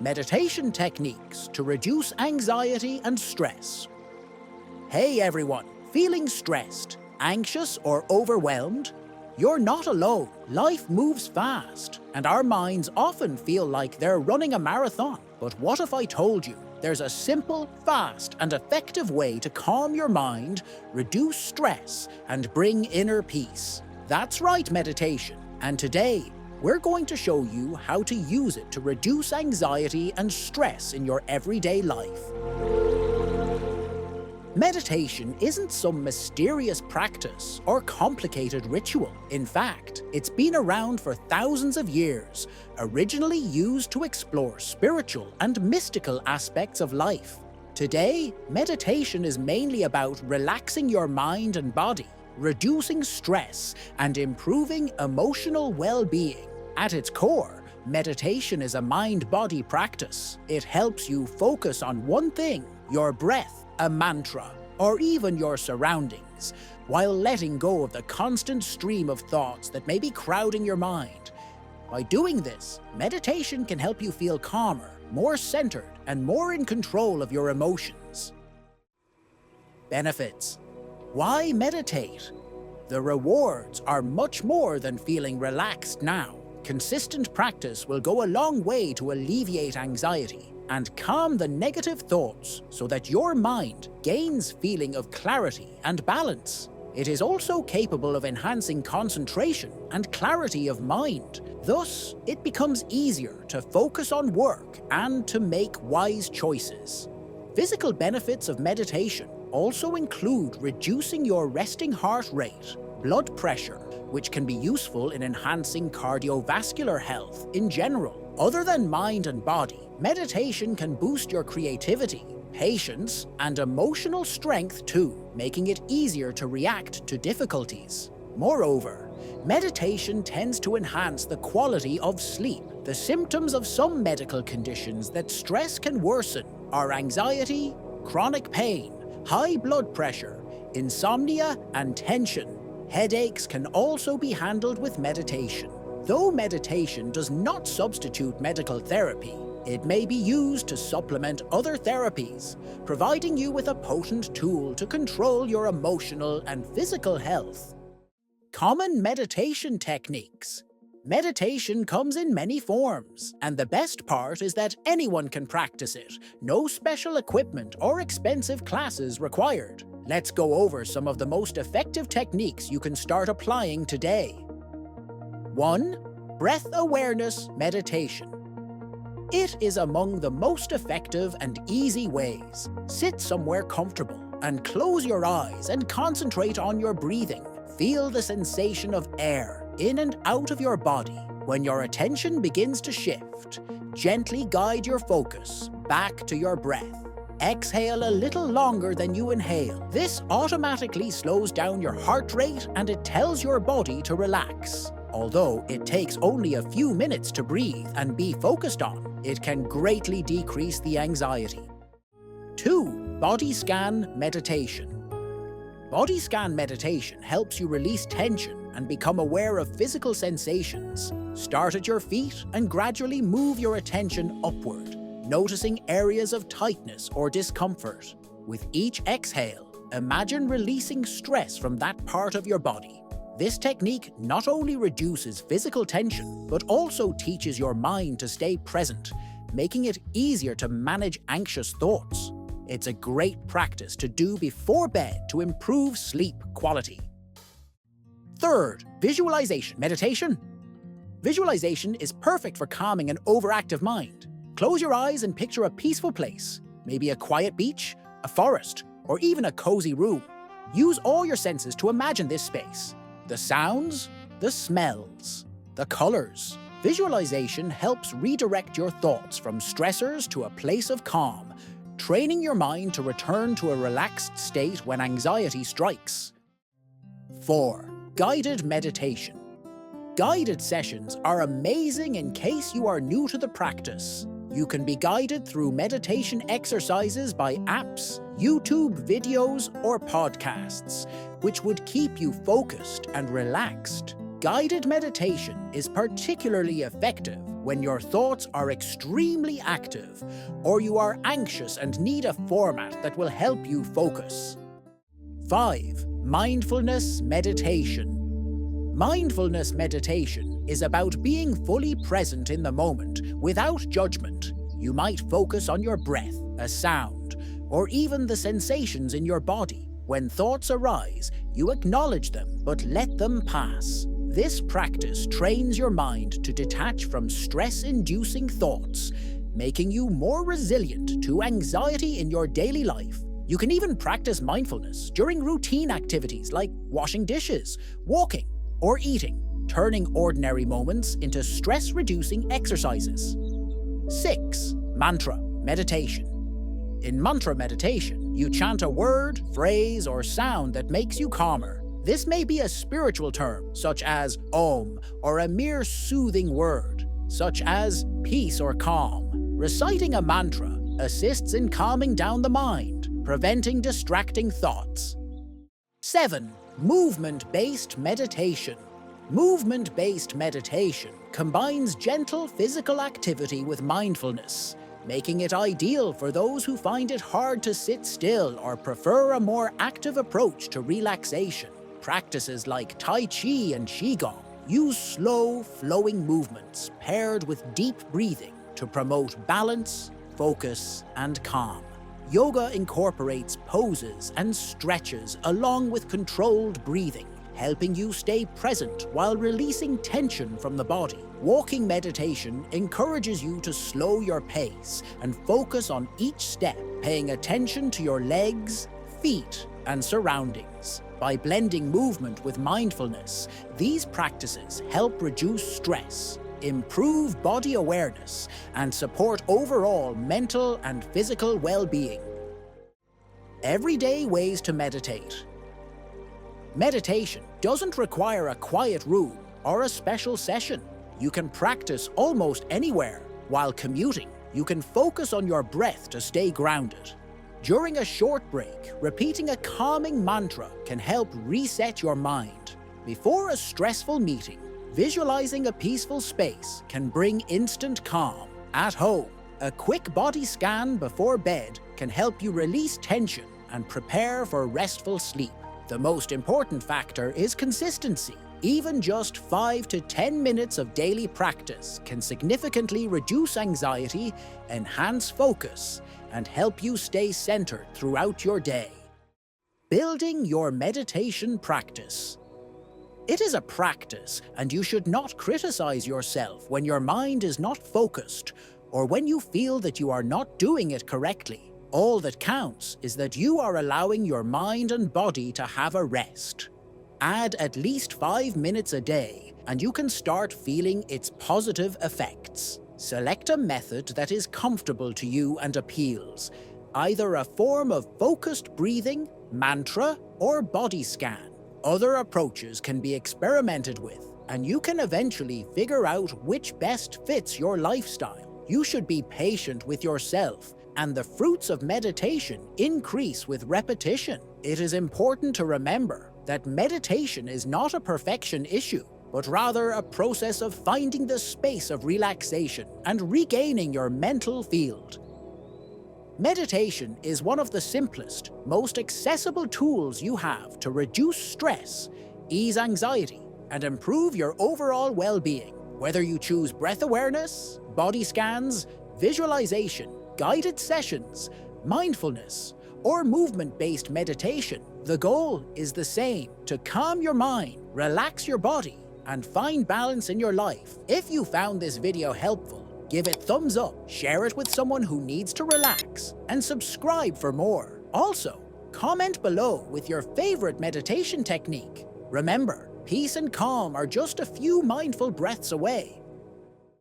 meditation techniques to reduce anxiety and stress. Hey everyone, feeling stressed, anxious or overwhelmed? You're not alone. Life moves fast, and our minds often feel like they're running a marathon. But what if I told you there's a simple, fast, and effective way to calm your mind, reduce stress, and bring inner peace? That's right, meditation. And today, we're going to show you how to use it to reduce anxiety and stress in your everyday life. Meditation isn't some mysterious practice or complicated ritual. In fact, it's been around for thousands of years, originally used to explore spiritual and mystical aspects of life. Today, meditation is mainly about relaxing your mind and body, reducing stress, and improving emotional well-being. At its core, meditation is a mind-body practice. It helps you focus on one thing, your breath, a mantra, or even your surroundings, while letting go of the constant stream of thoughts that may be crowding your mind. By doing this, meditation can help you feel calmer, more centered, and more in control of your emotions. Benefits. Why meditate? The rewards are much more than feeling relaxed now. Consistent practice will go a long way to alleviate anxiety and calm the negative thoughts so that your mind gains feeling of clarity and balance. It is also capable of enhancing concentration and clarity of mind. Thus, it becomes easier to focus on work and to make wise choices. Physical benefits of meditation also include reducing your resting heart rate, blood pressure, which can be useful in enhancing cardiovascular health in general. Other than mind and body, meditation can boost your creativity, patience, and emotional strength too, making it easier to react to difficulties. Moreover, meditation tends to enhance the quality of sleep. The symptoms of some medical conditions that stress can worsen are anxiety, chronic pain, high blood pressure, insomnia, and tension. Headaches can also be handled with meditation. Though meditation does not substitute medical therapy, it may be used to supplement other therapies, providing you with a potent tool to control your emotional and physical health. Common meditation techniques. Meditation comes in many forms, and the best part is that anyone can practice it. No special equipment or expensive classes required. Let's go over some of the most effective techniques you can start applying today. 1. Breath awareness meditation. It is among the most effective and easy ways. Sit somewhere comfortable and close your eyes and concentrate on your breathing. Feel the sensation of air in and out of your body. When your attention begins to shift, gently guide your focus back to your breath. Exhale a little longer than you inhale. This automatically slows down your heart rate and it tells your body to relax. Although it takes only a few minutes to breathe and be focused on, it can greatly decrease the anxiety. 2. Body scan meditation. Body scan meditation helps you release tension and become aware of physical sensations. Start at your feet and gradually move your attention upward, noticing areas of tightness or discomfort. With each exhale, imagine releasing stress from that part of your body. This technique not only reduces physical tension, but also teaches your mind to stay present, making it easier to manage anxious thoughts. It's a great practice to do before bed to improve sleep quality. 3rd, visualization meditation. Visualization is perfect for calming an overactive mind. Close your eyes and picture a peaceful place, maybe a quiet beach, a forest, or even a cozy room. Use all your senses to imagine this space. The sounds, the smells, the colors. Visualization helps redirect your thoughts from stressors to a place of calm, training your mind to return to a relaxed state when anxiety strikes. 4. Guided meditation. Guided sessions are amazing in case you are new to the practice. You can be guided through meditation exercises by apps, YouTube videos, or podcasts, which would keep you focused and relaxed. Guided meditation is particularly effective when your thoughts are extremely active or you are anxious and need a format that will help you focus. 5. Mindfulness meditation. Mindfulness meditation is about being fully present in the moment without judgment. You might focus on your breath, a sound, or even the sensations in your body. When thoughts arise, you acknowledge them but let them pass. This practice trains your mind to detach from stress-inducing thoughts, making you more resilient to anxiety in your daily life. You can even practice mindfulness during routine activities like washing dishes, walking, or eating, turning ordinary moments into stress-reducing exercises. 6. Mantra meditation. In mantra meditation, you chant a word, phrase, or sound that makes you calmer. This may be a spiritual term, such as Om, or a mere soothing word, such as peace or calm. Reciting a mantra assists in calming down the mind, preventing distracting thoughts. 7. Movement-based meditation. Movement-based meditation combines gentle physical activity with mindfulness, making it ideal for those who find it hard to sit still or prefer a more active approach to relaxation. Practices like Tai Chi and Qigong use slow, flowing movements paired with deep breathing to promote balance, focus, and calm. Yoga incorporates poses and stretches along with controlled breathing, helping you stay present while releasing tension from the body. Walking meditation encourages you to slow your pace and focus on each step, paying attention to your legs, feet, and surroundings. By blending movement with mindfulness, these practices help reduce stress, improve body awareness, and support overall mental and physical well-being. Everyday ways to meditate. Meditation doesn't require a quiet room or a special session. You can practice almost anywhere. While commuting, you can focus on your breath to stay grounded. During a short break, repeating a calming mantra can help reset your mind. Before a stressful meeting, visualizing a peaceful space can bring instant calm. At home, a quick body scan before bed can help you release tension and prepare for restful sleep. The most important factor is consistency. Even just 5 to 10 minutes of daily practice can significantly reduce anxiety, enhance focus, and help you stay centered throughout your day. Building your meditation practice. It is a practice, and you should not criticize yourself when your mind is not focused or when you feel that you are not doing it correctly. All that counts is that you are allowing your mind and body to have a rest. Add at least 5 minutes a day, and you can start feeling its positive effects. Select a method that is comfortable to you and appeals, either a form of focused breathing, mantra, or body scan. Other approaches can be experimented with, and you can eventually figure out which best fits your lifestyle. You should be patient with yourself, and the fruits of meditation increase with repetition. It is important to remember that meditation is not a perfection issue, but rather a process of finding the space of relaxation and regaining your mental field. Meditation is one of the simplest, most accessible tools you have to reduce stress, ease anxiety, and improve your overall well-being. Whether you choose breath awareness, body scans, visualization, guided sessions, mindfulness, or movement-based meditation, the goal is the same: to calm your mind, relax your body, and find balance in your life. If you found this video helpful, give it thumbs up, share it with someone who needs to relax, and subscribe for more. Also, comment below with your favorite meditation technique. Remember, peace and calm are just a few mindful breaths away.